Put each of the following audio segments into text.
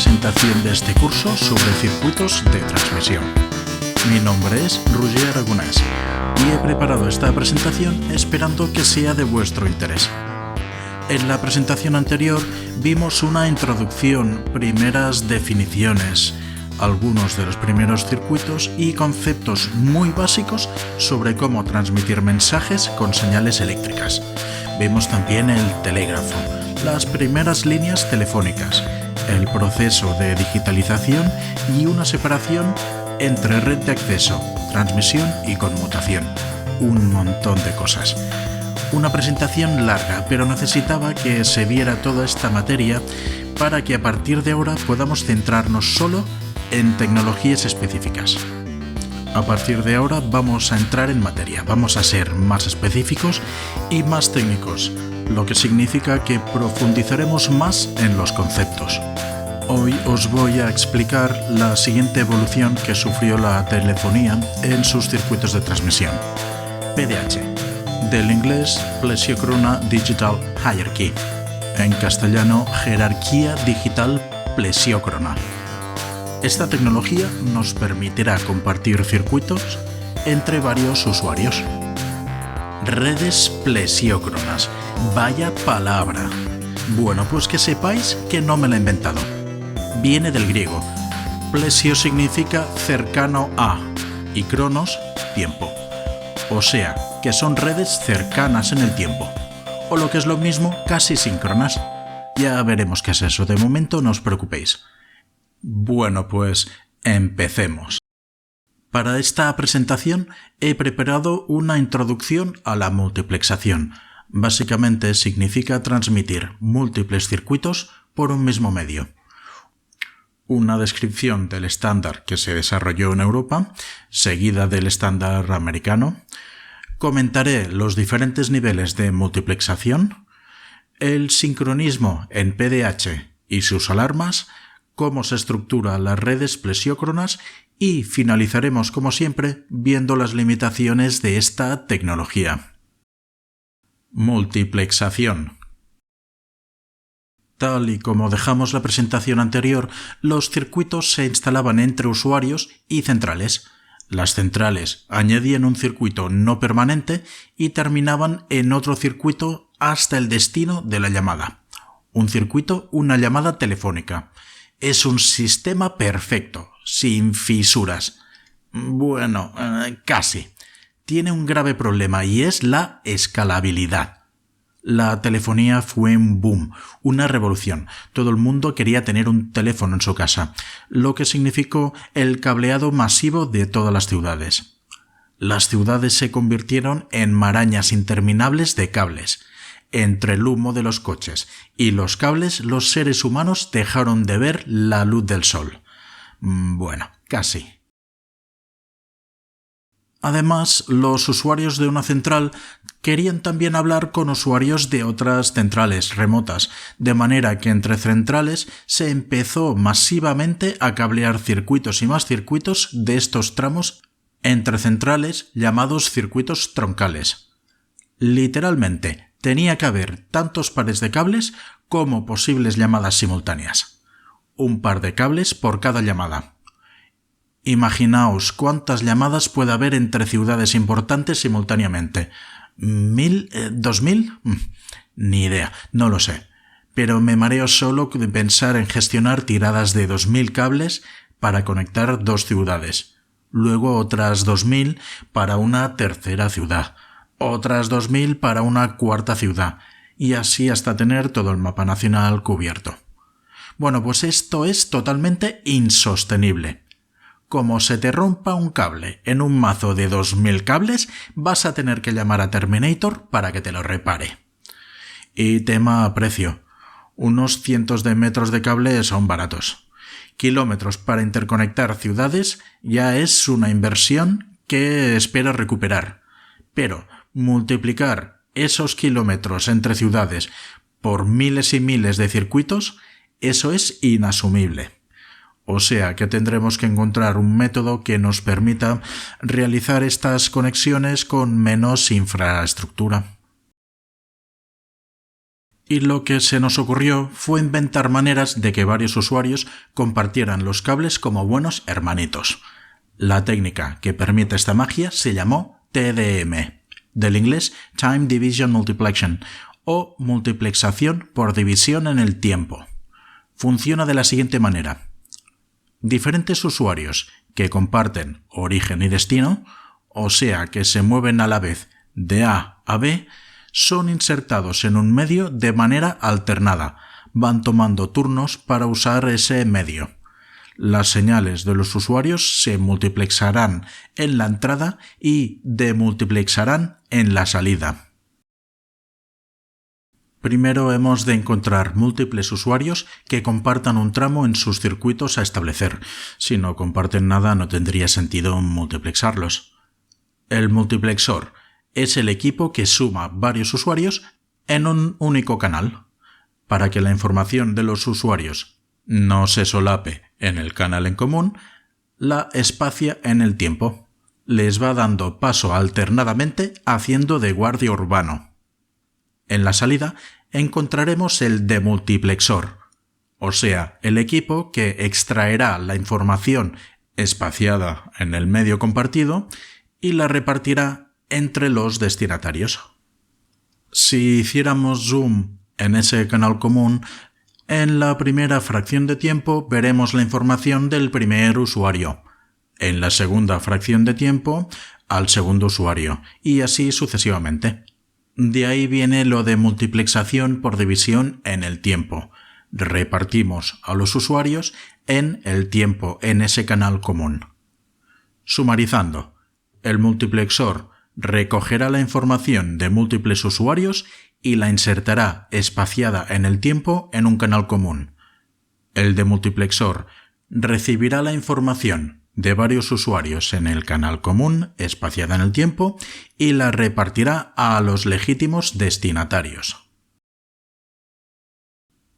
presentación de este curso sobre circuitos de transmisión. Mi nombre es Roger Aragonès y he preparado esta presentación esperando que sea de vuestro interés. En la presentación anterior vimos una introducción, primeras definiciones, algunos de los primeros circuitos y conceptos muy básicos sobre cómo transmitir mensajes con señales eléctricas. Vimos también el telégrafo, las primeras líneas telefónicas, el proceso de digitalización y una separación entre red de acceso, transmisión y conmutación. Un montón de cosas. Una presentación larga, pero necesitaba que se viera toda esta materia para que a partir de ahora podamos centrarnos solo en tecnologías específicas. A partir de ahora vamos a entrar en materia, vamos a ser más específicos y más técnicos, lo que significa que profundizaremos más en los conceptos. Hoy os voy a explicar la siguiente evolución que sufrió la telefonía en sus circuitos de transmisión. PDH, del inglés Plesiochrona Digital Hierarchy, en castellano Jerarquía Digital Plesiócrona. Esta tecnología nos permitirá compartir circuitos entre varios usuarios. Redes plesiócronas. Vaya palabra. Bueno, pues que sepáis que no me la he inventado. Viene del griego. Plesio significa cercano a y cronos, tiempo. O sea, que son redes cercanas en el tiempo. O lo que es lo mismo, casi síncronas. Ya veremos qué es eso. De momento no os preocupéis. Bueno, pues empecemos. Para esta presentación he preparado una introducción a la multiplexación. Básicamente significa transmitir múltiples circuitos por un mismo medio. Una descripción del estándar que se desarrolló en Europa, seguida del estándar americano. Comentaré los diferentes niveles de multiplexación, el sincronismo en PDH y sus alarmas, cómo se estructuran las redes plesiócronas y finalizaremos, como siempre, viendo las limitaciones de esta tecnología. Multiplexación. Tal y como dejamos la presentación anterior, los circuitos se instalaban entre usuarios y centrales. Las centrales añadían un circuito no permanente y terminaban en otro circuito hasta el destino de la llamada. Un circuito, una llamada telefónica. Es un sistema perfecto, sin fisuras. Bueno, casi. Tiene un grave problema y es la escalabilidad. La telefonía fue un boom, una revolución. Todo el mundo quería tener un teléfono en su casa, lo que significó el cableado masivo de todas las ciudades. Las ciudades se convirtieron en marañas interminables de cables. Entre el humo de los coches y los cables, los seres humanos dejaron de ver la luz del sol. Bueno, casi. Además, los usuarios de una central querían también hablar con usuarios de otras centrales remotas, de manera que entre centrales se empezó masivamente a cablear circuitos y más circuitos de estos tramos entre centrales llamados circuitos troncales. Literalmente, tenía que haber tantos pares de cables como posibles llamadas simultáneas. Un par de cables por cada llamada. Imaginaos cuántas llamadas puede haber entre ciudades importantes simultáneamente. ¿1000? ¿2000? Ni idea, no lo sé. Pero me mareo solo de pensar en gestionar tiradas de 2000 cables para conectar dos ciudades. Luego otras 2000 para una tercera ciudad. Otras 2000 para una cuarta ciudad, y así hasta tener todo el mapa nacional cubierto. Bueno, pues esto es totalmente insostenible. Como se te rompa un cable en un mazo de 2000 cables, vas a tener que llamar a Terminator para que te lo repare. Y tema a precio. Unos cientos de metros de cable son baratos. Kilómetros para interconectar ciudades ya es una inversión que espera recuperar. Pero multiplicar esos kilómetros entre ciudades por miles y miles de circuitos, eso es inasumible. O sea que tendremos que encontrar un método que nos permita realizar estas conexiones con menos infraestructura. Y lo que se nos ocurrió fue inventar maneras de que varios usuarios compartieran los cables como buenos hermanitos. La técnica que permite esta magia se llamó TDM, del inglés Time Division Multiplexation, o multiplexación por división en el tiempo. Funciona de la siguiente manera. Diferentes usuarios que comparten origen y destino, o sea que se mueven a la vez de A a B, son insertados en un medio de manera alternada. Van tomando turnos para usar ese medio. Las señales de los usuarios se multiplexarán en la entrada y demultiplexarán en la salida. Primero hemos de encontrar múltiples usuarios que compartan un tramo en sus circuitos a establecer. Si no comparten nada, no tendría sentido multiplexarlos. El multiplexor es el equipo que suma varios usuarios en un único canal. Para que la información de los usuarios no se solape en el canal en común, la espacia en el tiempo. Les va dando paso alternadamente haciendo de guardia urbano. En la salida encontraremos el demultiplexor, o sea, el equipo que extraerá la información espaciada en el medio compartido y la repartirá entre los destinatarios. Si hiciéramos zoom en ese canal común, en la primera fracción de tiempo veremos la información del primer usuario, en la segunda fracción de tiempo al segundo usuario, y así sucesivamente. De ahí viene lo de multiplexación por división en el tiempo. Repartimos a los usuarios en el tiempo en ese canal común. Sumarizando, el multiplexor recogerá la información de múltiples usuarios y la insertará espaciada en el tiempo en un canal común. El demultiplexor recibirá la información de varios usuarios en el canal común espaciada en el tiempo y la repartirá a los legítimos destinatarios.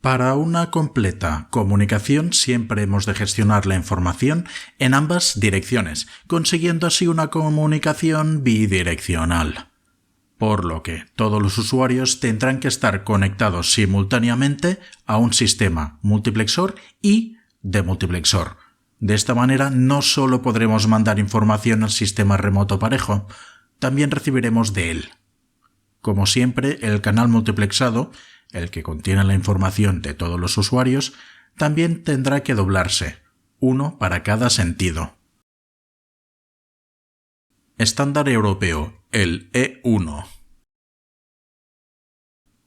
Para una completa comunicación siempre hemos de gestionar la información en ambas direcciones, consiguiendo así una comunicación bidireccional. Por lo que todos los usuarios tendrán que estar conectados simultáneamente a un sistema multiplexor y demultiplexor. De esta manera no solo podremos mandar información al sistema remoto parejo, también recibiremos de él. Como siempre, el canal multiplexado, el que contiene la información de todos los usuarios, también tendrá que doblarse, uno para cada sentido. Estándar europeo, el E1.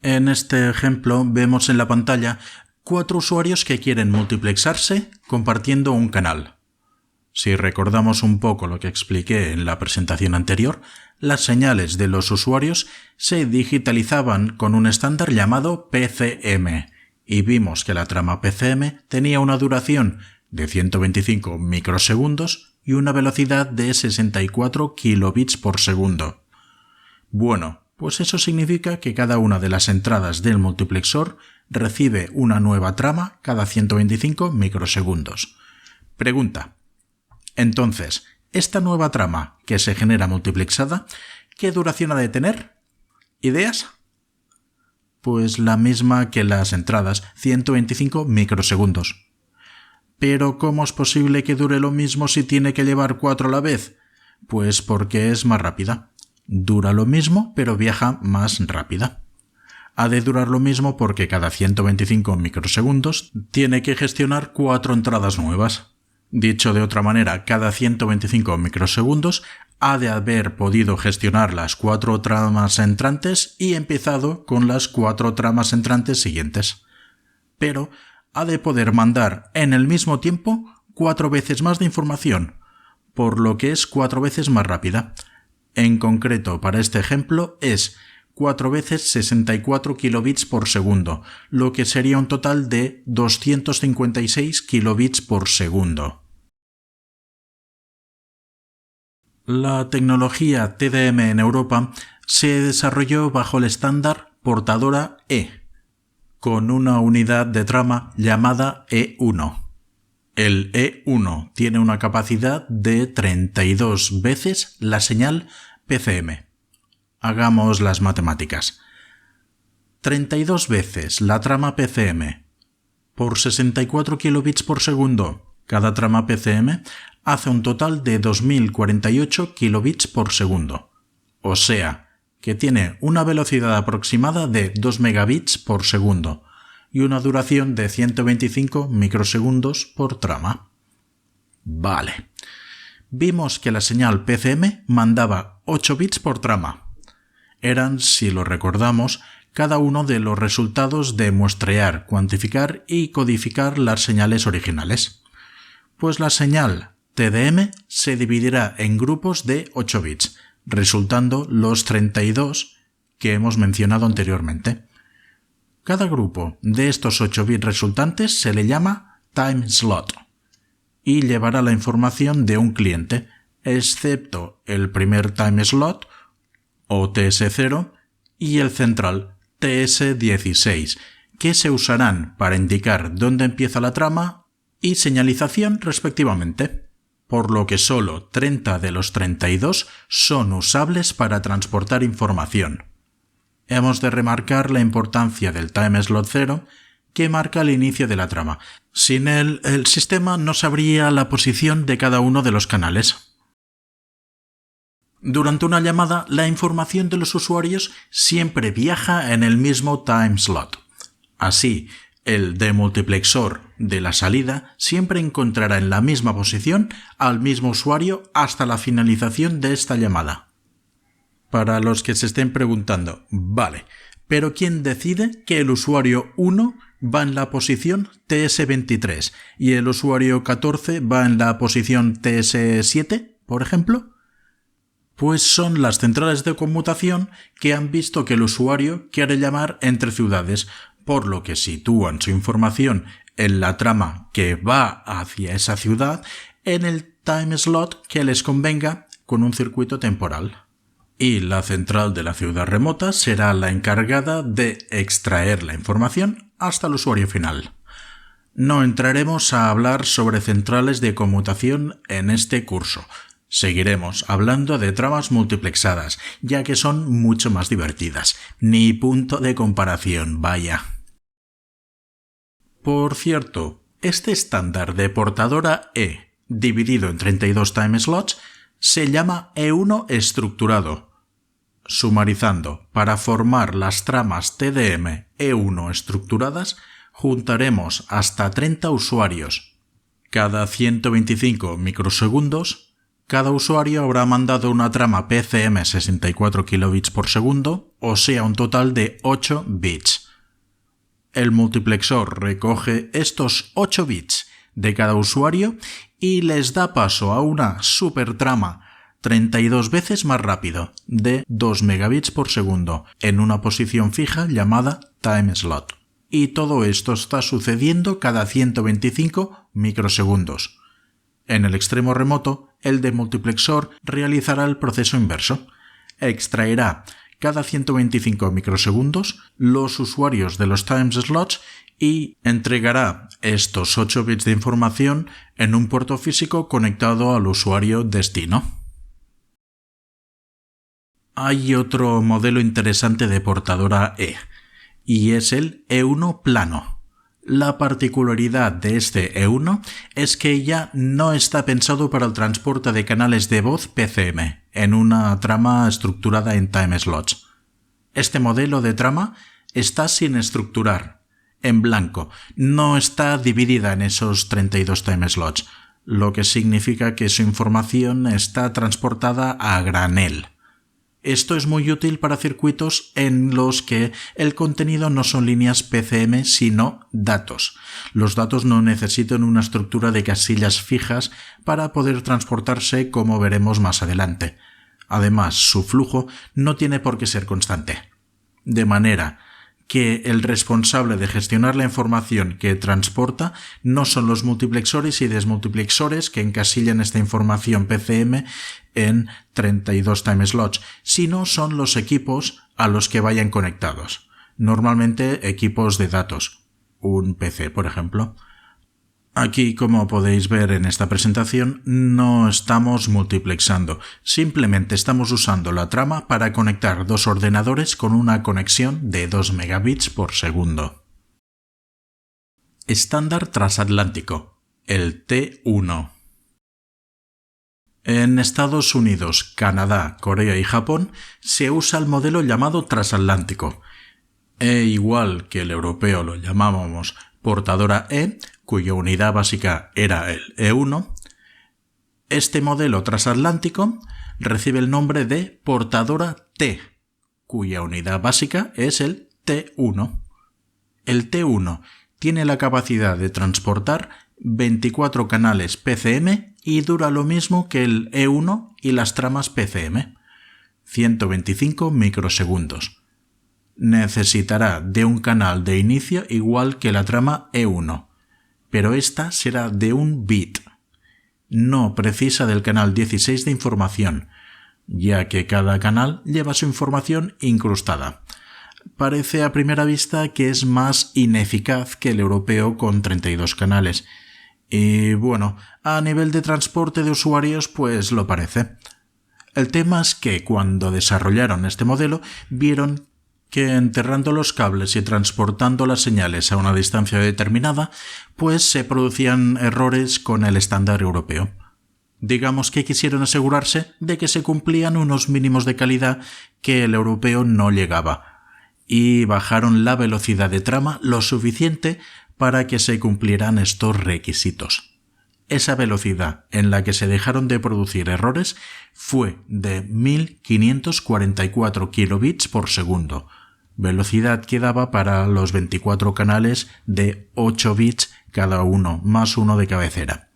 En este ejemplo vemos en la pantalla 4 usuarios que quieren multiplexarse compartiendo un canal. Si recordamos un poco lo que expliqué en la presentación anterior, las señales de los usuarios se digitalizaban con un estándar llamado PCM, y vimos que la trama PCM tenía una duración de 125 microsegundos y una velocidad de 64 kilobits por segundo. Bueno, pues eso significa que cada una de las entradas del multiplexor recibe una nueva trama cada 125 microsegundos. Pregunta. Entonces, esta nueva trama que se genera multiplexada, ¿qué duración ha de tener? ¿Ideas? Pues la misma que las entradas, 125 microsegundos. Pero ¿cómo es posible que dure lo mismo si tiene que llevar 4 a la vez? Pues porque es más rápida. Dura lo mismo, pero viaja más rápida. Ha de durar lo mismo porque cada 125 microsegundos tiene que gestionar 4 entradas nuevas. Dicho de otra manera, cada 125 microsegundos ha de haber podido gestionar las 4 tramas entrantes y empezado con las 4 tramas entrantes siguientes. Pero ha de poder mandar en el mismo tiempo 4 veces más de información, por lo que es 4 veces más rápida. En concreto, para este ejemplo, es 4 veces 64 kilobits por segundo, lo que sería un total de 256 kilobits por segundo. La tecnología TDM en Europa se desarrolló bajo el estándar portadora E, con una unidad de trama llamada E1. El E1 tiene una capacidad de 32 veces la señal PCM. Hagamos las matemáticas. 32 veces la trama PCM por 64 kilobits por segundo. Cada trama PCM hace un total de 2048 kilobits por segundo. O sea, que tiene una velocidad aproximada de 2 megabits por segundo y una duración de 125 microsegundos por trama. Vale. Vimos que la señal PCM mandaba 8 bits por trama. Eran, si lo recordamos, cada uno de los resultados de muestrear, cuantificar y codificar las señales originales. Pues la señal TDM se dividirá en grupos de 8 bits, resultando los 32 que hemos mencionado anteriormente. Cada grupo de estos 8 bits resultantes se le llama time slot y llevará la información de un cliente, excepto el primer time slot o TS0 y el central TS16, que se usarán para indicar dónde empieza la trama y señalización respectivamente, por lo que solo 30 de los 32 son usables para transportar información. Hemos de remarcar la importancia del time slot 0, que marca el inicio de la trama. Sin él, el sistema no sabría la posición de cada uno de los canales. Durante una llamada, la información de los usuarios siempre viaja en el mismo time slot. Así, el demultiplexor de la salida siempre encontrará en la misma posición al mismo usuario hasta la finalización de esta llamada. Para los que se estén preguntando, vale, pero ¿quién decide que el usuario 1 va en la posición TS23 y el usuario 14 va en la posición TS7, por ejemplo? Pues son las centrales de conmutación que han visto que el usuario quiere llamar entre ciudades, por lo que sitúan su información en la trama que va hacia esa ciudad en el time slot que les convenga con un circuito temporal. Y la central de la ciudad remota será la encargada de extraer la información hasta el usuario final. No entraremos a hablar sobre centrales de conmutación en este curso. Seguiremos hablando de tramas multiplexadas, ya que son mucho más divertidas. Ni punto de comparación, vaya. Por cierto, este estándar de portadora E, dividido en 32 time slots, se llama E1 estructurado. Sumarizando, para formar las tramas TDM E1 estructuradas, juntaremos hasta 30 usuarios. Cada 125 microsegundos, cada usuario habrá mandado una trama PCM 64 kilobits por segundo, o sea un total de 8 bits. El multiplexor recoge estos 8 bits de cada usuario y les da paso a una supertrama 32 veces más rápido, de 2 megabits por segundo, en una posición fija llamada time slot. Y todo esto está sucediendo cada 125 microsegundos. En el extremo remoto, el demultiplexor realizará el proceso inverso. Extraerá cada 125 microsegundos los usuarios de los time slots y entregará estos 8 bits de información en un puerto físico conectado al usuario destino. Hay otro modelo interesante de portadora E, y es el E1 plano. La particularidad de este E1 es que ya no está pensado para el transporte de canales de voz PCM en una trama estructurada en time slots. Este modelo de trama está sin estructurar, en blanco, no está dividida en esos 32 time slots, lo que significa que su información está transportada a granel. Esto es muy útil para circuitos en los que el contenido no son líneas PCM sino datos. Los datos no necesitan una estructura de casillas fijas para poder transportarse, como veremos más adelante. Además, su flujo no tiene por qué ser constante. De manera que el responsable de gestionar la información que transporta no son los multiplexores y desmultiplexores que encasillan esta información PCM en 32 time slots, sino son los equipos a los que vayan conectados. Normalmente equipos de datos, un PC por ejemplo. Aquí, como podéis ver en esta presentación, no estamos multiplexando, simplemente estamos usando la trama para conectar dos ordenadores con una conexión de 2 megabits por segundo. Estándar transatlántico, el T1. En Estados Unidos, Canadá, Corea y Japón se usa el modelo llamado transatlántico. Igual que el europeo lo llamábamos portadora E, cuya unidad básica era el E1, este modelo transatlántico recibe el nombre de portadora T, cuya unidad básica es el T1. El T1 tiene la capacidad de transportar 24 canales PCM y dura lo mismo que el E1 y las tramas PCM, 125 microsegundos. Necesitará de un canal de inicio igual que la trama E1, pero esta será de 1 bit. No precisa del canal 16 de información, ya que cada canal lleva su información incrustada. Parece a primera vista que es más ineficaz que el europeo con 32 canales. Y bueno, a nivel de transporte de usuarios pues lo parece. El tema es que cuando desarrollaron este modelo vieron que enterrando los cables y transportando las señales a una distancia determinada, pues se producían errores con el estándar europeo. Digamos que quisieron asegurarse de que se cumplían unos mínimos de calidad que el europeo no llegaba, y bajaron la velocidad de trama lo suficiente para que se cumplieran estos requisitos. Esa velocidad en la que se dejaron de producir errores fue de 1544 kilobits por segundo, velocidad que daba para los 24 canales de 8 bits cada uno, más uno de cabecera.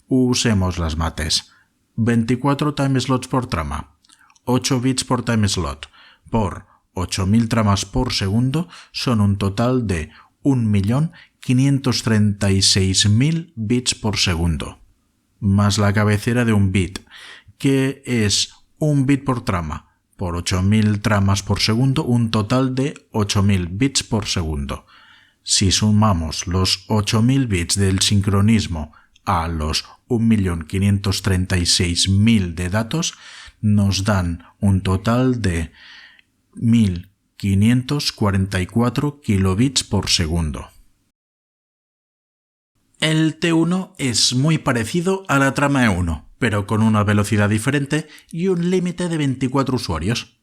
Usemos las mates. 24 timeslots por trama, 8 bits por timeslot, por 8000 tramas por segundo son un total de 1.536.000 bits por segundo, más la cabecera de 1 bit, que es 1 bit por trama, por 8000 tramas por segundo, un total de 8000 bits por segundo. Si sumamos los 8000 bits del sincronismo a los 1.536.000 de datos, nos dan un total de 1544 kilobits por segundo. El T1 es muy parecido a la trama E1, pero con una velocidad diferente y un límite de 24 usuarios.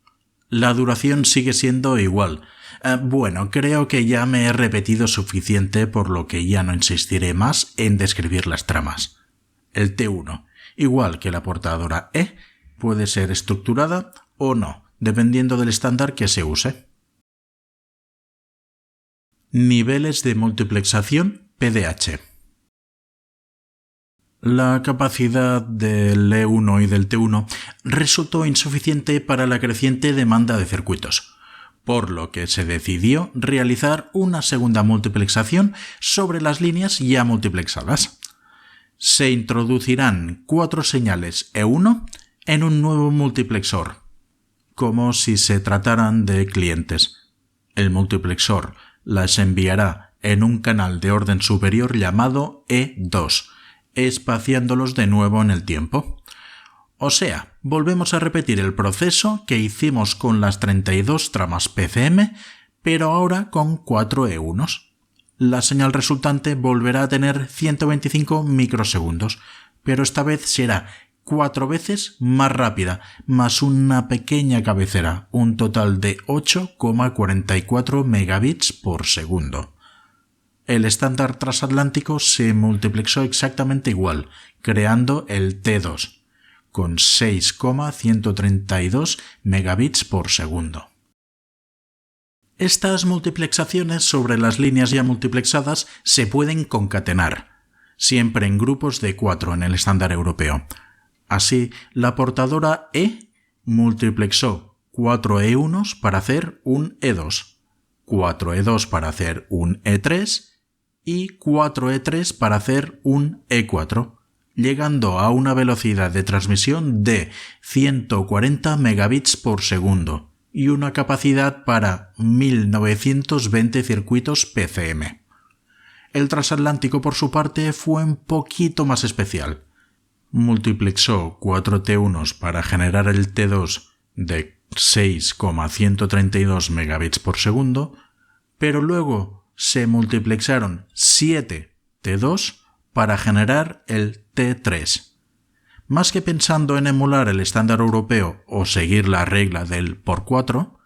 La duración sigue siendo igual. Bueno, creo que ya me he repetido suficiente, por lo que ya no insistiré más en describir las tramas. El T1, igual que la portadora E, puede ser estructurada o no, dependiendo del estándar que se use. Niveles de multiplexación PDH. La capacidad del E1 y del T1 resultó insuficiente para la creciente demanda de circuitos, por lo que se decidió realizar una segunda multiplexación sobre las líneas ya multiplexadas. Se introducirán 4 señales E1 en un nuevo multiplexor, como si se trataran de clientes. El multiplexor las enviará en un canal de orden superior llamado E2, espaciándolos de nuevo en el tiempo. O sea, volvemos a repetir el proceso que hicimos con las 32 tramas PCM, pero ahora con 4 E1s. La señal resultante volverá a tener 125 microsegundos, pero esta vez será 4 veces más rápida, más una pequeña cabecera, un total de 8,44 megabits por segundo. El estándar transatlántico se multiplexó exactamente igual, creando el T2, con 6,132 megabits por segundo. Estas multiplexaciones sobre las líneas ya multiplexadas se pueden concatenar, siempre en grupos de 4 en el estándar europeo. Así, la portadora E multiplexó 4 E1s para hacer un E2, 4 E2 para hacer un E3 y 4 E3 para hacer un E4, llegando a una velocidad de transmisión de 140 megabits por segundo y una capacidad para 1920 circuitos PCM. El transatlántico, por su parte, fue un poquito más especial. Multiplexó 4 T1 para generar el T2 de 6,132 megabits por segundo, pero luego se multiplexaron 7 T2 para generar el T3. Más que pensando en emular el estándar europeo o seguir la regla del x4,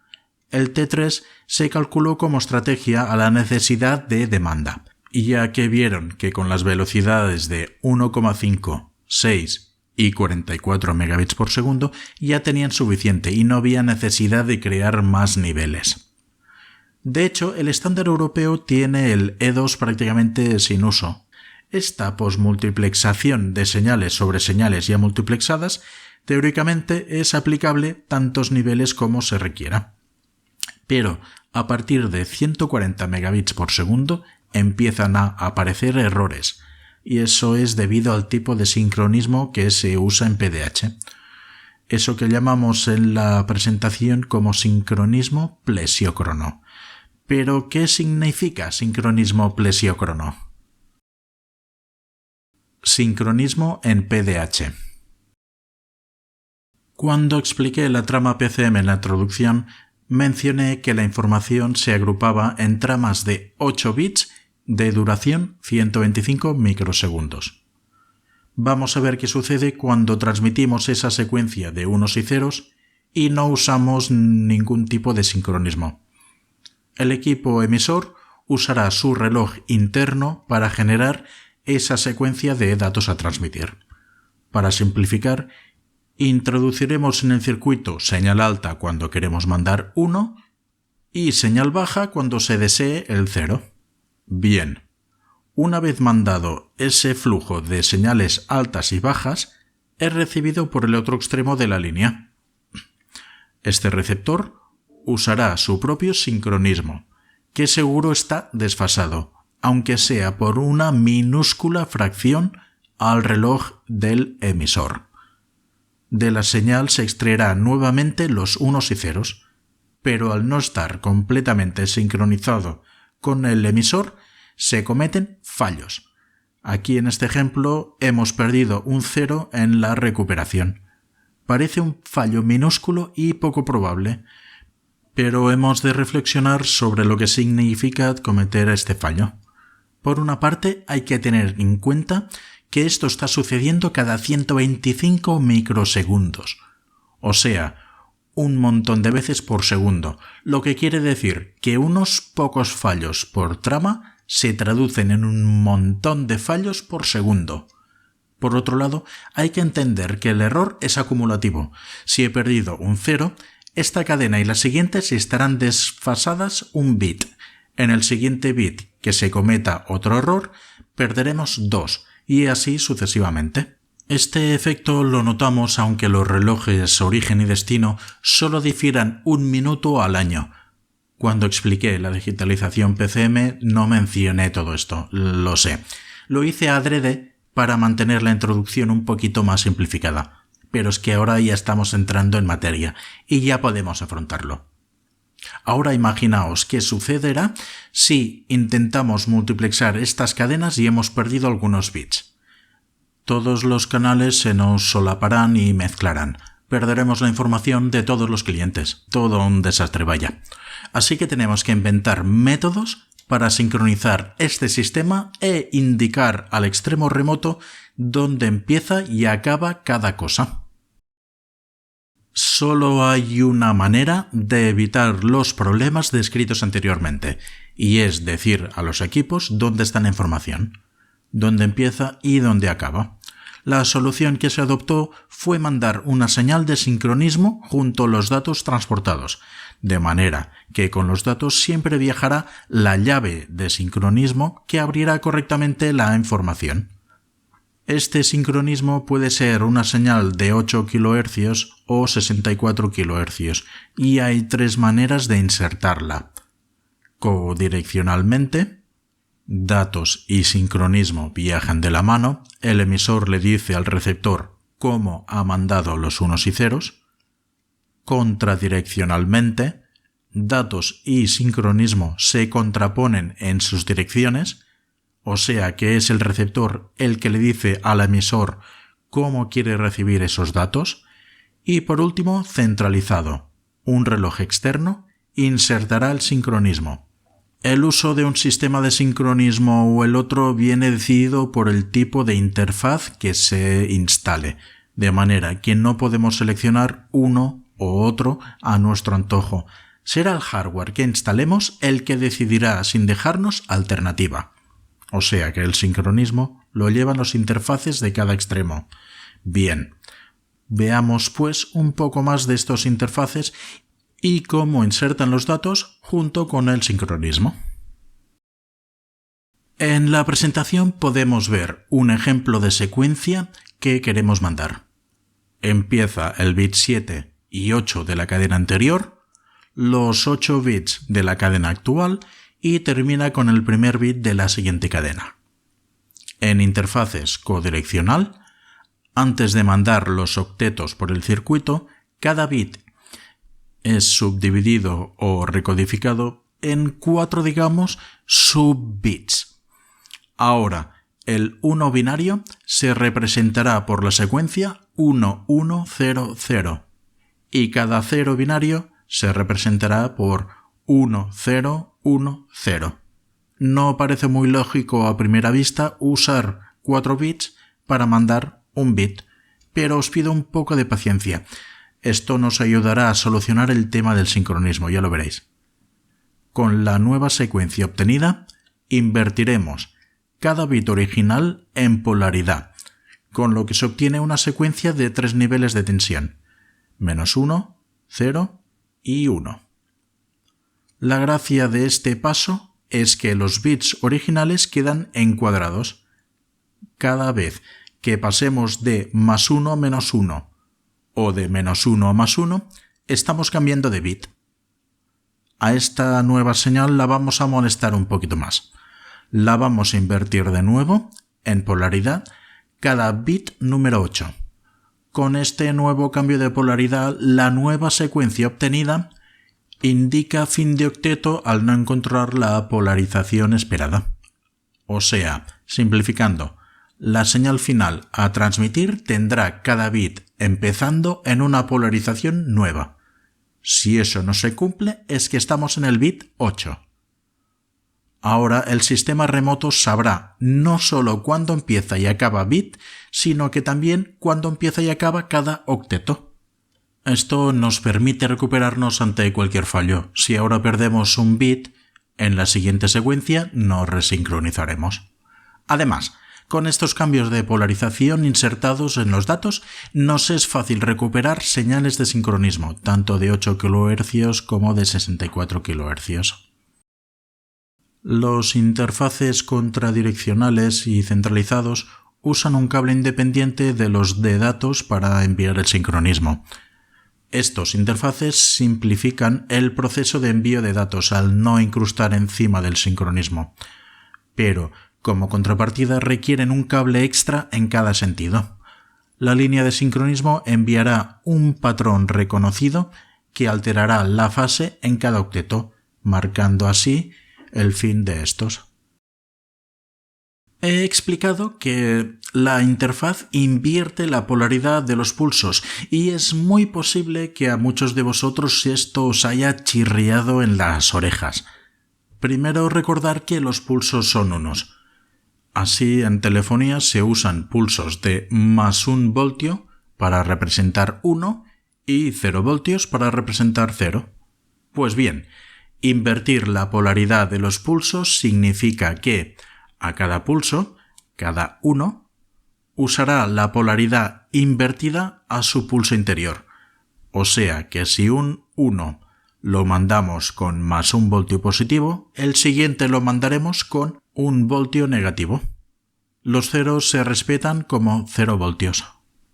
el T3 se calculó como estrategia a la necesidad de demanda, y ya que vieron que con las velocidades de 1,5, 6 y 44 megabits por segundo ya tenían suficiente y no había necesidad de crear más niveles. De hecho, el estándar europeo tiene el E2 prácticamente sin uso. Esta posmultiplexación de señales sobre señales ya multiplexadas teóricamente es aplicable tantos niveles como se requiera. Pero a partir de 140 megabits por segundo empiezan a aparecer errores, y eso es debido al tipo de sincronismo que se usa en PDH. Eso que llamamos en la presentación como sincronismo plesiócrono. ¿Pero qué significa sincronismo plesiócrono? Sincronismo en PDH. Cuando expliqué la trama PCM en la introducción, mencioné que la información se agrupaba en tramas de 8 bits de duración 125 microsegundos. Vamos a ver qué sucede cuando transmitimos esa secuencia de unos y ceros y no usamos ningún tipo de sincronismo. El equipo emisor usará su reloj interno para generar esa secuencia de datos a transmitir. Para simplificar, introduciremos en el circuito señal alta cuando queremos mandar 1 y señal baja cuando se desee el 0. Bien, una vez mandado ese flujo de señales altas y bajas, es recibido por el otro extremo de la línea. Este receptor usará su propio sincronismo, que seguro está desfasado, aunque sea por una minúscula fracción al reloj del emisor. De la señal se extraerá nuevamente los unos y ceros, pero al no estar completamente sincronizado con el emisor, se cometen fallos. Aquí en este ejemplo hemos perdido un 0 en la recuperación. Parece un fallo minúsculo y poco probable, pero hemos de reflexionar sobre lo que significa cometer este fallo. Por una parte, hay que tener en cuenta que esto está sucediendo cada 125 microsegundos, o sea, un montón de veces por segundo, lo que quiere decir que unos pocos fallos por trama se traducen en un montón de fallos por segundo. Por otro lado, hay que entender que el error es acumulativo. Si he perdido un 0, esta cadena y las siguientes estarán desfasadas un bit. En el siguiente bit que se cometa otro error, perderemos 2, y así sucesivamente. Este efecto lo notamos aunque los relojes origen y destino solo difieran 1 minuto al año. Cuando expliqué la digitalización PCM no mencioné todo esto, lo sé. Lo hice adrede para mantener la introducción un poquito más simplificada, pero es que ahora ya estamos entrando en materia y ya podemos afrontarlo. Ahora imaginaos qué sucederá si intentamos multiplexar estas cadenas y hemos perdido algunos bits. Todos los canales se nos solaparán y mezclarán. Perderemos la información de todos los clientes. Todo un desastre, vaya. Así que tenemos que inventar métodos para sincronizar este sistema e indicar al extremo remoto dónde empieza y acaba cada cosa. Solo hay una manera de evitar los problemas descritos anteriormente, y es decir a los equipos dónde está la información, dónde empieza y dónde acaba. La solución que se adoptó fue mandar una señal de sincronismo junto a los datos transportados, de manera que con los datos siempre viajará la llave de sincronismo que abrirá correctamente la información. Este sincronismo puede ser una señal de 8 kHz o 64 kHz, y hay 3 maneras de insertarla. Codireccionalmente, datos y sincronismo viajan de la mano, el emisor le dice al receptor cómo ha mandado los unos y ceros. Contradireccionalmente, datos y sincronismo se contraponen en sus direcciones, o sea que es el receptor el que le dice al emisor cómo quiere recibir esos datos. Y por último, centralizado. Un reloj externo insertará el sincronismo. El uso de un sistema de sincronismo o el otro viene decidido por el tipo de interfaz que se instale, de manera que no podemos seleccionar uno o otro a nuestro antojo. Será el hardware que instalemos el que decidirá sin dejarnos alternativa. O sea que el sincronismo lo llevan los interfaces de cada extremo. Bien, veamos pues un poco más de estos interfaces y cómo insertan los datos junto con el sincronismo. En la presentación podemos ver un ejemplo de secuencia que queremos mandar. Empieza el bit 7 y 8 de la cadena anterior, los 8 bits de la cadena actual y termina con el primer bit de la siguiente cadena. En interfaces codireccional, antes de mandar los octetos por el circuito, cada bit es subdividido o recodificado en 4, subbits. Ahora, el 1 binario se representará por la secuencia 1, 1, 0, 0 y cada 0 binario se representará por 1, 0, 1, 0. No parece muy lógico a primera vista usar 4 bits para mandar un bit, pero os pido un poco de paciencia. Esto nos ayudará a solucionar el tema del sincronismo, ya lo veréis. Con la nueva secuencia obtenida, invertiremos cada bit original en polaridad, con lo que se obtiene una secuencia de 3 niveles de tensión: -1, 0 y 1. La gracia de este paso es que los bits originales quedan encuadrados. Cada vez que pasemos de +1 a -1 o de -1 a +1, estamos cambiando de bit. A esta nueva señal la vamos a molestar un poquito más. La vamos a invertir de nuevo en polaridad cada bit número 8. Con este nuevo cambio de polaridad, la nueva secuencia obtenida indica fin de octeto al no encontrar la polarización esperada. O sea, simplificando, la señal final a transmitir tendrá cada bit empezando en una polarización nueva. Si eso no se cumple, es que estamos en el bit 8. Ahora el sistema remoto sabrá no solo cuándo empieza y acaba bit, sino que también cuándo empieza y acaba cada octeto. Esto nos permite recuperarnos ante cualquier fallo. Si ahora perdemos un bit, en la siguiente secuencia nos resincronizaremos. Además, con estos cambios de polarización insertados en los datos, nos es fácil recuperar señales de sincronismo, tanto de 8 kHz como de 64 kHz. Los interfaces contradireccionales y centralizados usan un cable independiente de los de datos para enviar el sincronismo. Estos interfaces simplifican el proceso de envío de datos al no incrustar encima del sincronismo, pero como contrapartida requieren un cable extra en cada sentido. La línea de sincronismo enviará un patrón reconocido que alterará la fase en cada octeto, marcando así el fin de estos. He explicado que la interfaz invierte la polaridad de los pulsos y es muy posible que a muchos de vosotros esto os haya chirriado en las orejas. Primero, recordar que los pulsos son unos. Así, en telefonía se usan pulsos de +1 voltio para representar 1 y 0 voltios para representar 0. Pues bien, invertir la polaridad de los pulsos significa que a cada pulso, cada 1, usará la polaridad invertida a su pulso interior. O sea que si un 1 lo mandamos con +1 voltio positivo, el siguiente lo mandaremos con 1 voltio negativo. Los ceros se respetan como 0 voltios.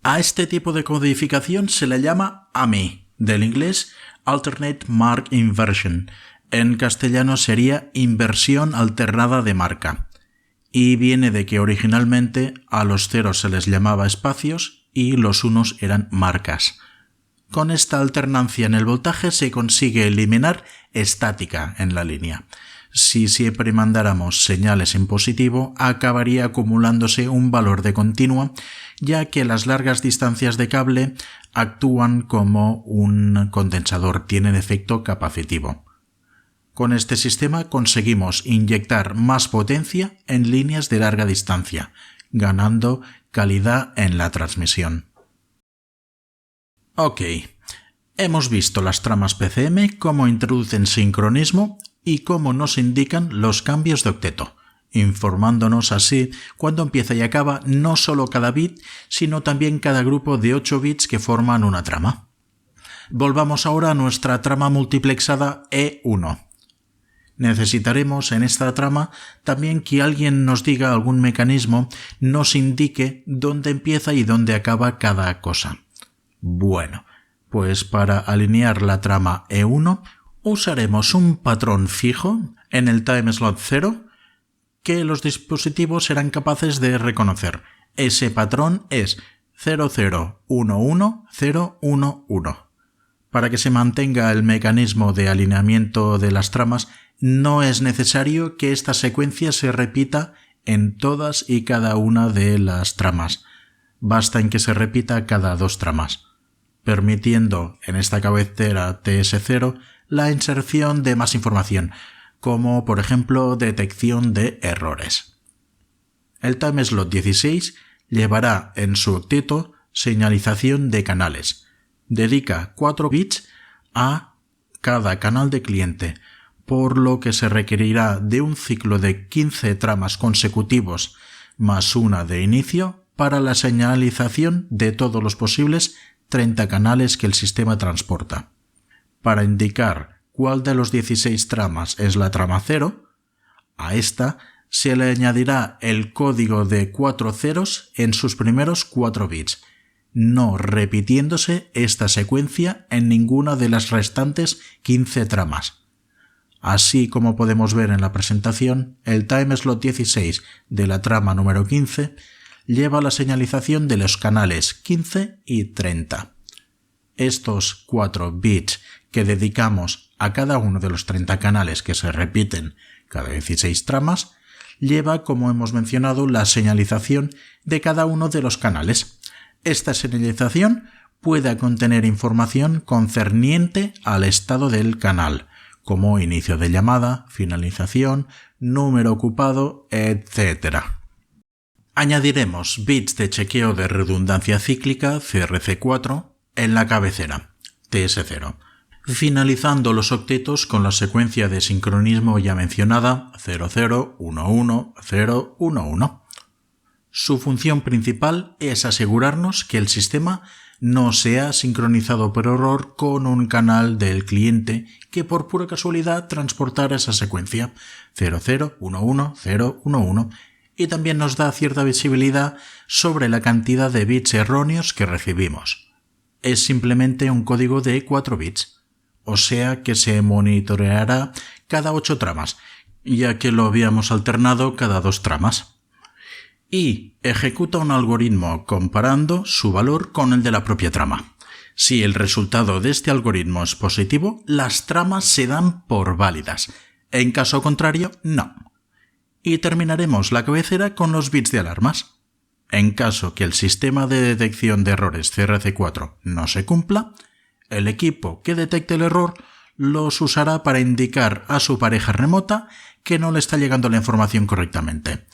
A este tipo de codificación se le llama AMI, del inglés Alternate Mark Inversion. En castellano sería inversión alternada de marca. Y viene de que originalmente a los ceros se les llamaba espacios y los unos eran marcas. Con esta alternancia en el voltaje se consigue eliminar estática en la línea. Si siempre mandáramos señales en positivo, acabaría acumulándose un valor de continua, ya que las largas distancias de cable actúan como un condensador, tienen efecto capacitivo. Con este sistema conseguimos inyectar más potencia en líneas de larga distancia, ganando calidad en la transmisión. Ok, hemos visto las tramas PCM, cómo introducen sincronismo y cómo nos indican los cambios de octeto, informándonos así cuándo empieza y acaba no solo cada bit, sino también cada grupo de 8 bits que forman una trama. Volvamos ahora a nuestra trama multiplexada E1. Necesitaremos en esta trama también que alguien nos diga algún mecanismo, nos indique dónde empieza y dónde acaba cada cosa. Bueno, pues para alinear la trama E1 usaremos un patrón fijo en el time slot 0 que los dispositivos serán capaces de reconocer. Ese patrón es 0011011. Para que se mantenga el mecanismo de alineamiento de las tramas, no es necesario que esta secuencia se repita en todas y cada una de las tramas. Basta en que se repita cada 2 tramas, permitiendo en esta cabecera TS0 la inserción de más información, como por ejemplo detección de errores. El time slot 16 llevará en su octeto señalización de canales. Dedica 4 bits a cada canal de cliente, por lo que se requerirá de un ciclo de 15 tramas consecutivos más una de inicio para la señalización de todos los posibles 30 canales que el sistema transporta. Para indicar cuál de los 16 tramas es la trama 0, a esta se le añadirá el código de 4 ceros en sus primeros 4 bits, no repitiéndose esta secuencia en ninguna de las restantes 15 tramas. Así como podemos ver en la presentación, el time slot 16 de la trama número 15 lleva la señalización de los canales 15 y 30. Estos 4 bits que dedicamos a cada uno de los 30 canales que se repiten cada 16 tramas, lleva, como hemos mencionado, la señalización de cada uno de los canales. Esta señalización puede contener información concerniente al estado del canal, como inicio de llamada, finalización, número ocupado, etc. Añadiremos bits de chequeo de redundancia cíclica CRC4 en la cabecera TS0, finalizando los octetos con la secuencia de sincronismo ya mencionada 0011011. Su función principal es asegurarnos que el sistema no sea sincronizado por error con un canal del cliente que por pura casualidad transportara esa secuencia 0011011, y también nos da cierta visibilidad sobre la cantidad de bits erróneos que recibimos. Es simplemente un código de 4 bits, o sea que se monitoreará cada 8 tramas, ya que lo habíamos alternado cada 2 tramas. Y ejecuta un algoritmo comparando su valor con el de la propia trama. Si el resultado de este algoritmo es positivo, las tramas se dan por válidas. En caso contrario, no. Y terminaremos la cabecera con los bits de alarmas. En caso que el sistema de detección de errores CRC4 no se cumpla, el equipo que detecte el error los usará para indicar a su pareja remota que no le está llegando la información correctamente.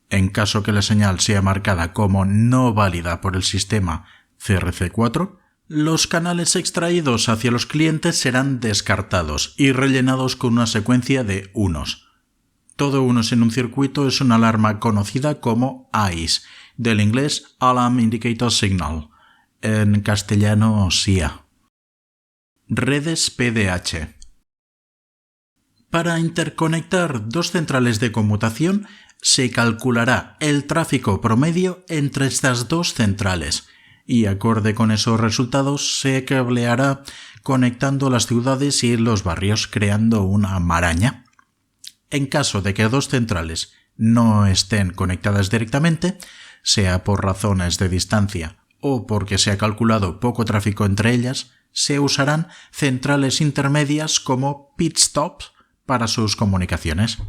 En caso que la señal sea marcada como no válida por el sistema CRC4, los canales extraídos hacia los clientes serán descartados y rellenados con una secuencia de unos. Todo unos en un circuito es una alarma conocida como AIS, del inglés Alarm Indicator Signal, en castellano SIA. Redes PDH. Para interconectar 2 centrales de conmutación, se calculará el tráfico promedio entre estas 2 centrales y, acorde con esos resultados, se cableará conectando las ciudades y los barrios, creando una maraña. En caso de que 2 centrales no estén conectadas directamente, sea por razones de distancia o porque se ha calculado poco tráfico entre ellas, se usarán centrales intermedias como pit stops para sus comunicaciones.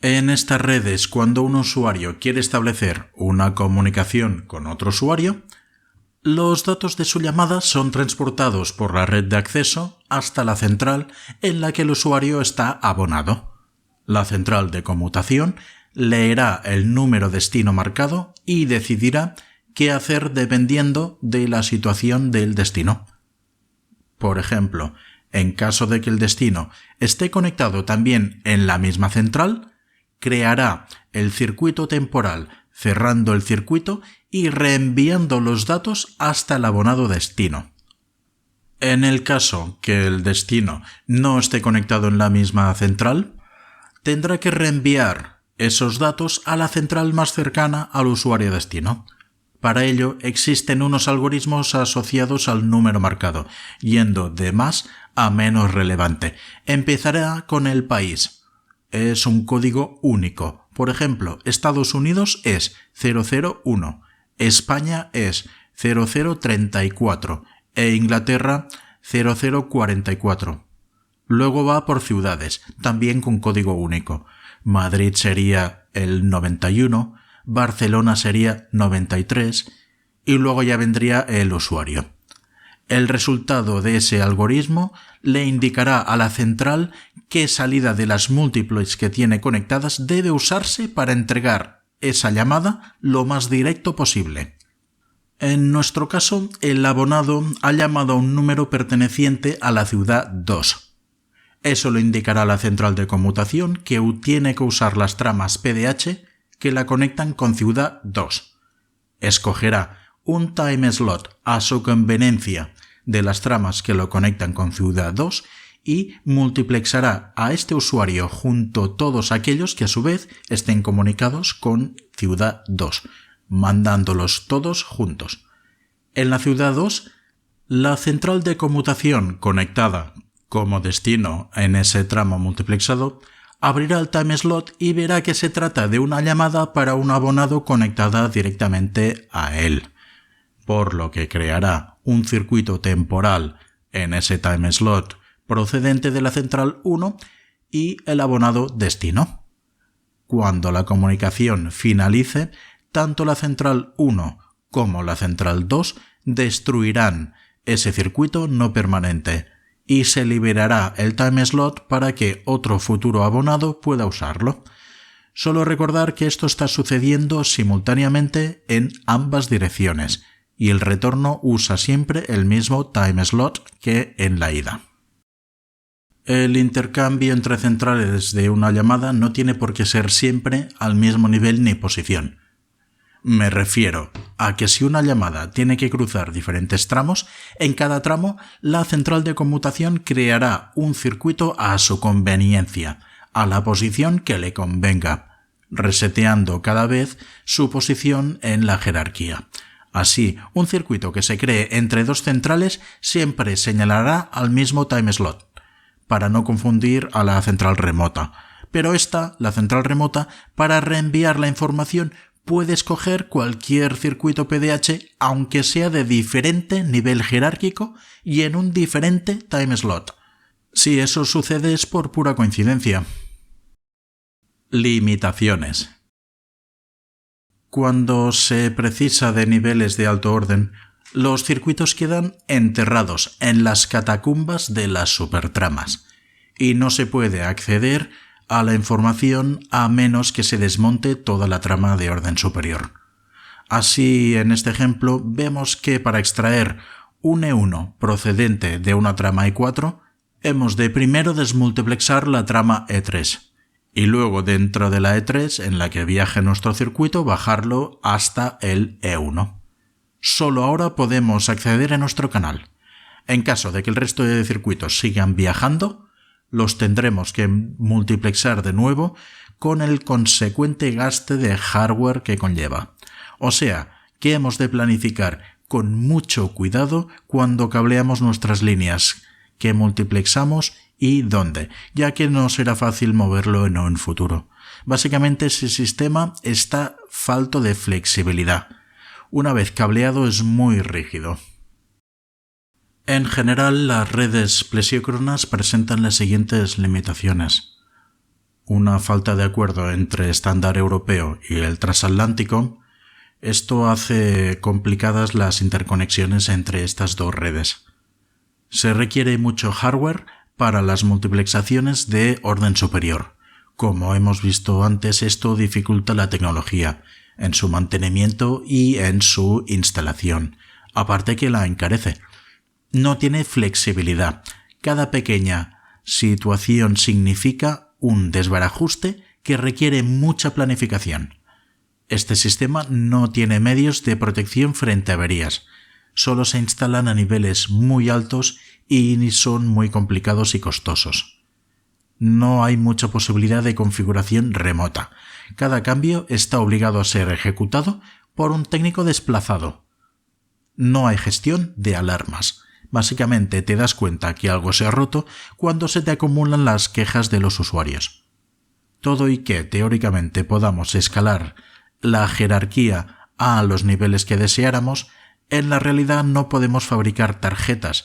En estas redes, cuando un usuario quiere establecer una comunicación con otro usuario, los datos de su llamada son transportados por la red de acceso hasta la central en la que el usuario está abonado. La central de conmutación leerá el número destino marcado y decidirá qué hacer dependiendo de la situación del destino. Por ejemplo, en caso de que el destino esté conectado también en la misma central, creará el circuito temporal cerrando el circuito y reenviando los datos hasta el abonado destino. En el caso que el destino no esté conectado en la misma central, tendrá que reenviar esos datos a la central más cercana al usuario destino. Para ello existen unos algoritmos asociados al número marcado, yendo de más a menos relevante. Empezará con el país. Es un código único. Por ejemplo, Estados Unidos es 001, España es 0034 e Inglaterra 0044. Luego va por ciudades, también con código único. Madrid sería el 91, Barcelona sería 93 y luego ya vendría el usuario. El resultado de ese algoritmo le indicará a la central qué salida de las múltiples que tiene conectadas debe usarse para entregar esa llamada lo más directo posible. En nuestro caso, el abonado ha llamado a un número perteneciente a la ciudad 2. Eso le indicará a la central de conmutación que tiene que usar las tramas PDH que la conectan con ciudad 2. Escogerá un time slot a su conveniencia de las tramas que lo conectan con ciudad 2 y multiplexará a este usuario junto todos aquellos que a su vez estén comunicados con ciudad 2, mandándolos todos juntos. En la ciudad 2, la central de conmutación conectada como destino en ese tramo multiplexado abrirá el time slot y verá que se trata de una llamada para un abonado conectada directamente a él, por lo que creará un circuito temporal en ese time slot procedente de la central 1 y el abonado destino. Cuando la comunicación finalice, tanto la central 1 como la central 2 destruirán ese circuito no permanente y se liberará el time slot para que otro futuro abonado pueda usarlo. Solo recordar que esto está sucediendo simultáneamente en ambas direcciones y el retorno usa siempre el mismo time slot que en la ida. El intercambio entre centrales de una llamada no tiene por qué ser siempre al mismo nivel ni posición. Me refiero a que si una llamada tiene que cruzar diferentes tramos, en cada tramo la central de conmutación creará un circuito a su conveniencia, a la posición que le convenga, reseteando cada vez su posición en la jerarquía. Así, un circuito que se cree entre dos centrales siempre señalará al mismo time slot, para no confundir a la central remota. Pero esta, la central remota, para reenviar la información, puede escoger cualquier circuito PDH aunque sea de diferente nivel jerárquico y en un diferente time slot. Si eso sucede es por pura coincidencia. Limitaciones. Cuando se precisa de niveles de alto orden, los circuitos quedan enterrados en las catacumbas de las supertramas y no se puede acceder a la información a menos que se desmonte toda la trama de orden superior. Así, en este ejemplo, vemos que para extraer un E1 procedente de una trama E4, hemos de primero desmultiplexar la trama E3 y luego dentro de la E3 en la que viaje nuestro circuito bajarlo hasta el E1. Solo ahora podemos acceder a nuestro canal. En caso de que el resto de circuitos sigan viajando, los tendremos que multiplexar de nuevo con el consecuente gasto de hardware que conlleva. O sea, que hemos de planificar con mucho cuidado cuando cableamos nuestras líneas, qué multiplexamos y dónde, ya que no será fácil moverlo en un futuro. Básicamente ese sistema está falto de flexibilidad. Una vez cableado es muy rígido. En general, las redes plesiócronas presentan las siguientes limitaciones. Una falta de acuerdo entre estándar europeo y el transatlántico. Esto hace complicadas las interconexiones entre estas dos redes. Se requiere mucho hardware para las multiplexaciones de orden superior. Como hemos visto antes, esto dificulta la tecnología en su mantenimiento y en su instalación, aparte que la encarece. No tiene flexibilidad. Cada pequeña situación significa un desbarajuste que requiere mucha planificación. Este sistema no tiene medios de protección frente a averías. Solo se instalan a niveles muy altos y son muy complicados y costosos. No hay mucha posibilidad de configuración remota. Cada cambio está obligado a ser ejecutado por un técnico desplazado. No hay gestión de alarmas. Básicamente te das cuenta que algo se ha roto cuando se te acumulan las quejas de los usuarios. Todo y que teóricamente podamos escalar la jerarquía a los niveles que deseáramos, en la realidad no podemos fabricar tarjetas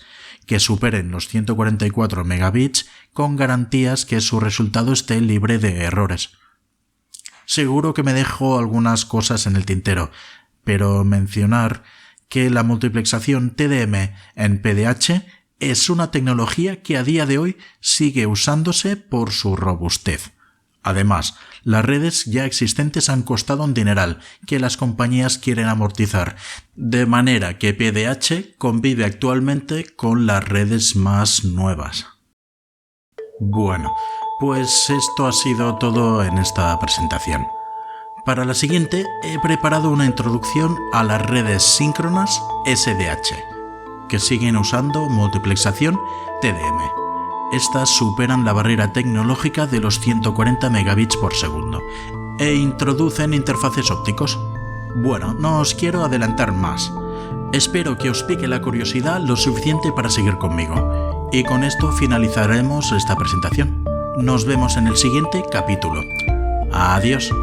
que superen los 144 megabits con garantías que su resultado esté libre de errores. Seguro que me dejo algunas cosas en el tintero, pero mencionar que la multiplexación TDM en PDH es una tecnología que a día de hoy sigue usándose por su robustez. Además, las redes ya existentes han costado un dineral que las compañías quieren amortizar, de manera que PDH convive actualmente con las redes más nuevas. Bueno, pues esto ha sido todo en esta presentación. Para la siguiente he preparado una introducción a las redes síncronas SDH, que siguen usando multiplexación TDM. Estas superan la barrera tecnológica de los 140 megabits por segundo e introducen interfaces ópticos. Bueno, no os quiero adelantar más. Espero que os pique la curiosidad lo suficiente para seguir conmigo. Y con esto finalizaremos esta presentación. Nos vemos en el siguiente capítulo. Adiós.